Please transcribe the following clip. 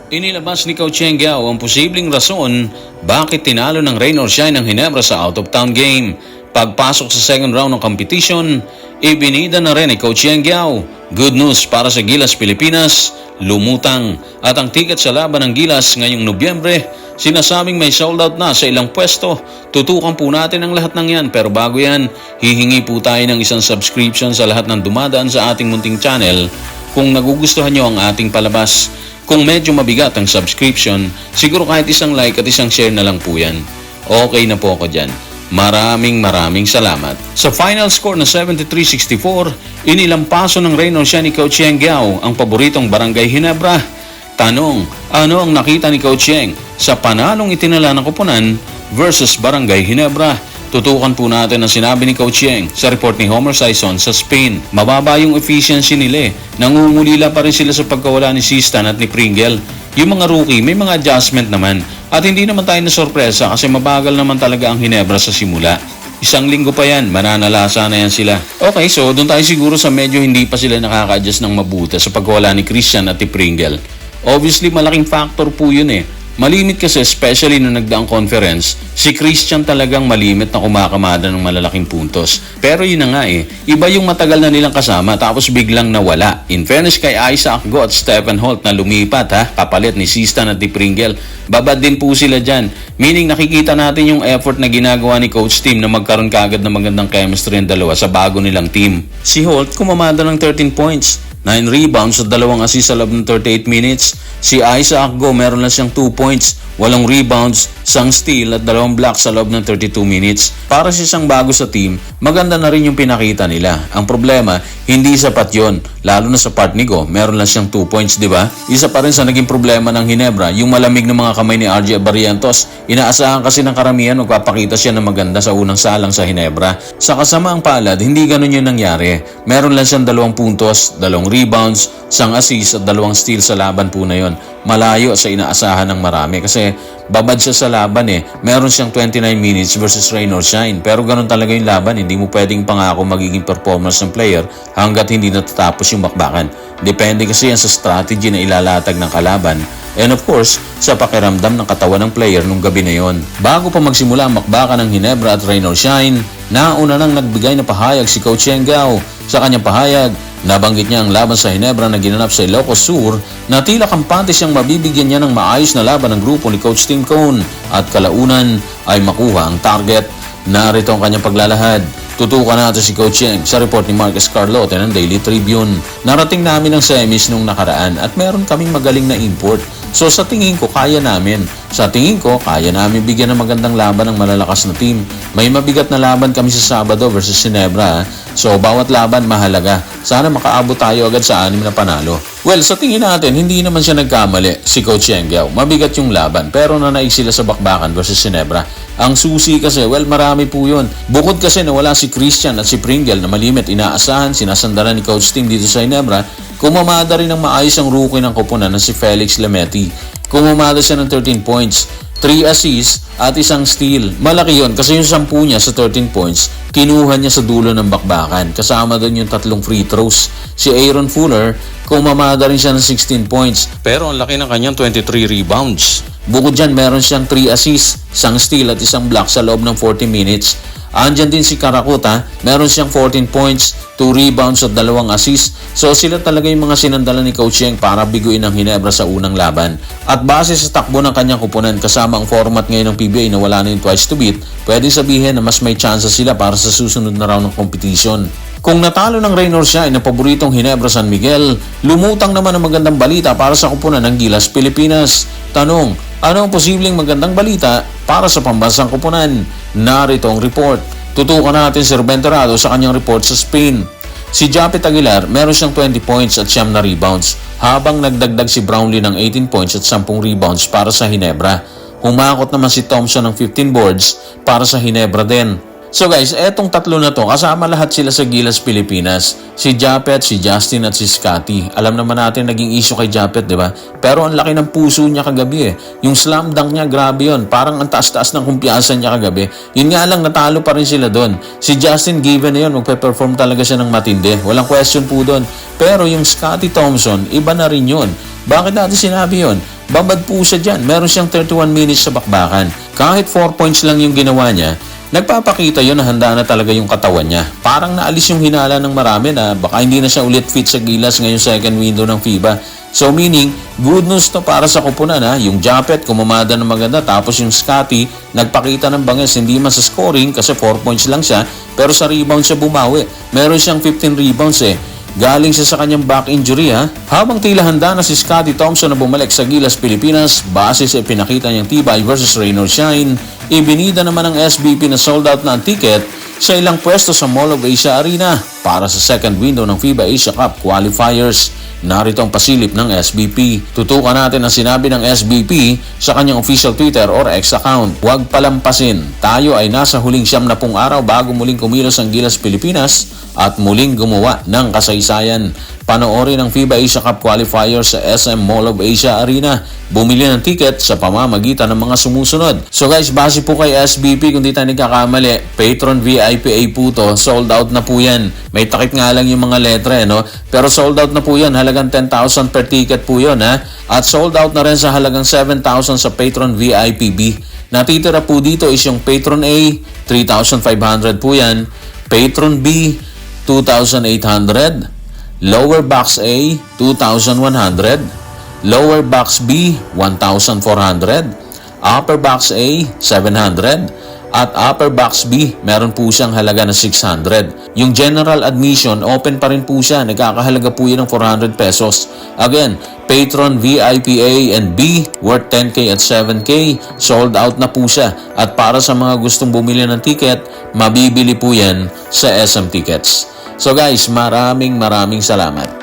Inilabas ni Coach Cheng Giao ang posibleng rason bakit tinalo ng rain or shine ng Ginebra sa out-of-town game. Pagpasok sa second round ng competition, ibinida na rin ni Coach Cheng Giao. Good news para sa Gilas Pilipinas, lumutang at ang ticket sa laban ng Gilas ngayong Nobyembre, sinasabing may sold out na sa ilang pwesto. Tutukan po natin ang lahat ng yan, pero bago yan, hihingi po tayo ng isang subscription sa lahat ng dumadaan sa ating munting channel kung nagugustuhan nyo ang ating palabas. Kung medyo mabigat ang subscription, siguro kahit isang like at isang share na lang po yan. Okay na po ako dyan. Maraming salamat. Sa final score na 73-64, inilampaso ng rain or shine ni Coach Cheng Giao ang paboritong Barangay Ginebra. Tanong, ano ang nakita ni Coach Cheng sa panalong itinala ng koponan versus Barangay Ginebra? Tutukan po natin ang sinabi ni Coach Cheng sa report ni Homer Sison sa Spain. Mababa yung efficiency nila. Nangungulila pa rin sila sa pagkawala ni Sistan at ni Pringle. Yung mga rookie, may mga adjustment naman. At hindi naman tayo na sorpresa kasi mabagal naman talaga ang Ginebra sa simula. Isang linggo pa yan, mananalasa na yan sila. Okay, so doon tayo siguro sa medyo hindi pa sila nakaka-adjust ng mabuti sa pagkawala ni Christian at ni Pringle. Obviously, malaking factor po yun eh. Malimit kasi, especially nung nagdaang conference, si Christian talagang malimit na kumakamada ng malalaking puntos. Pero yun na nga eh, iba yung matagal na nilang kasama tapos biglang nawala. In fairness kay Isaac Go at Stephen Holt na lumipat kapalit ni Sistan at ni Pringle, babad din po sila dyan. Meaning nakikita natin yung effort na ginagawa ni Coach Tim na magkaroon kaagad ng magandang chemistry ang dalawa sa bago nilang team. Si Holt kumamada ng 13 points. 9 rebounds at 2 assists sa loob ng 38 minutes. Si Isaac Go meron lang siyang 2 points, 8 rebounds, 1 steal at 2 blocks sa loob ng 32 minutes. Para sa isang bago sa team, maganda na rin yung pinakita nila. Ang problema, hindi sapat yon, lalo na sa part ni Go, meron lang siyang 2 points, di ba? Isa pa rin sa naging problema ng Ginebra, yung malamig ng mga kamay ni RJ Barrientos. Inaasahan kasi ng karamihan magpapakita siya ng maganda sa unang salang sa Ginebra. Sa kasamaang palad, hindi ganun yung nangyari. Meron lang siyang 2 puntos, 2 rebounds, 1 assist at 2 steal sa laban po na yon. Malayo sa inaasahan ng marami kasi babad siya sa laban eh. Meron siyang 29 minutes versus rain or shine. Pero ganun talaga yung laban. Hindi mo pwedeng pangako magiging performance ng player hanggat hindi natatapos yung bakbakan. Depende kasi yan sa strategy na ilalatag ng kalaban. And of course, sa pakiramdam ng katawan ng player nung gabi na yon. Bago pa magsimula ang bakbakan ng Ginebra at rain or shine, nauna nang nagbigay na pahayag si Coach Cheng Giao. Sa kanyang pahayag, nabanggit niya ang laban sa Ginebra na ginanap sa Ilocos Sur na tila kampante siyang mabibigyan niya ng maayos na laban ng grupo ni Coach Tim Cone at kalaunan ay makuha ang target. Narito ang kanyang paglalahad. Tutukan natin si Coach Cheng sa report ni Marcus Carlote ng Daily Tribune. Narating namin ang semis nung nakaraan at meron kaming magaling na import. So sa tingin ko kaya namin. Sa tingin ko kaya namin bigyan ng magandang laban ng malalakas na team. May mabigat na laban kami sa Sabado versus Ginebra. So bawat laban mahalaga. Sana makaabot tayo agad sa 6 na panalo. Well, sa tingin natin, hindi naman siya nagkamali si Coach Cheng Giao. Mabigat yung laban pero nanaig sila sa bakbakan versus Ginebra. Ang susi kasi, well, marami po yun. Bukod kasi na wala si Christian at si Pringle na malimit inaasahan, sinasandalan ni Coach Tim dito sa Ginebra, kumamada rin ng maayos ang rookie ng koponan na si Felix Lemeti. Kumamada siya ng 13 points, 3 assists at 1 steal. Malaki yun kasi yung 10 niya sa 13 points, kinuha niya sa dulo ng bakbakan. Kasama doon yung 3 free throws. Si Aaron Fuller, kumamada rin siya ng 16 points. Pero ang laki ng kanyang 23 rebounds. Bukod dyan, meron siyang 3 assists, 1 steal at 1 block sa loob ng 40 minutes. Andyan din si Karakuta, meron siyang 14 points, 2 rebounds at 2 assists. So sila talaga yung mga sinandala ni Coach Cheng para biguin ang Ginebra sa unang laban. At base sa takbo ng kanyang kupunan kasama ang format ngayon ng PBA na wala na yung twice to beat, pwede sabihin na mas may chance sila para sa susunod na round ng competition. Kung natalo ng rain or shine ng paboritong Ginebra San Miguel, lumutang naman ang magandang balita para sa kupunan ng Gilas Pilipinas. Tanong, ano ang posibleng magandang balita para sa pambansang kupunan? Narito ang report. Tutukan natin si Ruben Terrado sa kanyang report sa Spain. Si Japet Aguilar meron siyang 20 points at 9 na rebounds, habang nagdagdag si Brownlee ng 18 points at 10 rebounds para sa Ginebra. Humakot naman si Thompson ng 15 boards para sa Ginebra din. So guys, etong tatlo na to, kasama lahat sila sa Gilas Pilipinas. Si Japet, si Justin at si Scotty. Alam naman natin naging issue kay Japet, di ba? Pero ang laki ng puso niya kagabi eh. Yung slam dunk niya, grabe yun. Parang ang taas-taas ng kumpiyansa niya kagabi. Yun nga lang, natalo pa rin sila doon. Si Justin, given na yun, magpe-perform talaga siya ng matindi. Walang question po doon. Pero yung Scotty Thompson, iba na rin yun. Bakit natin sinabi yun? babad po siya dyan. Meron siyang 31 minutes sa bakbakan. Kahit 4 points lang yung ginawa niya, nagpapakita yun na handa na talaga yung katawan niya. Parang naalis yung hinala ng marami na baka hindi na siya ulit fit sa gilas ngayong second window ng FIBA. So meaning, good news to para sa kupunan ha. Yung Japet, kumamada ng maganda. Tapos yung Scotty, nagpakita ng banges. Hindi man sa scoring kasi 4 points lang siya. Pero sa rebound siya bumawi. Meron siyang 15 rebounds eh. Galing siya sa kanyang back injury ha. Habang tila handa na si Scotty Thompson na bumalik sa Gilas Pilipinas base sa pinakita niyang tibay versus Rain or Shine, ibinida naman ng SBP na sold out na ang ticket sa ilang pwesto sa Mall of Asia Arena para sa second window ng FIBA Asia Cup qualifiers. Narito ang pasilip ng SBP. Tutukan natin ang sinabi ng SBP sa kanyang official Twitter or X account. Huwag palampasin. Tayo ay nasa huling 70 araw bago muling kumilos ang Gilas Pilipinas at muling gumawa ng kasaysayan. Panoorin ang FIBA Asia Cup qualifier sa SM Mall of Asia Arena. Bumili ng ticket sa pamamagitan ng mga sumusunod. So guys, base po kay SBP, kung di tayo nagkakamali, Patron VIPA po to. Sold out na po yan. May takip nga lang yung mga letra no? Pero sold out na po yan. Halagang 10,000 per ticket po yun ha. At sold out na rin sa halagang 7,000 sa Patron VIP B. Natitira po dito is yung Patron A, 3,500 po yan. Patron B, 2,800. Lower Box A, 2,100. Lower Box B, 1,400. Upper Box A, 700. At Upper Box B, meron po siyang halaga na 600. Yung general admission, open pa rin po siya. Nagkakahalaga po yan ng 400 pesos. Again, Patron VIP A and B, worth 10K at 7K. Sold out na po siya. At para sa mga gustong bumili ng ticket, mabibili po yan sa SM Tickets. So guys, maraming salamat.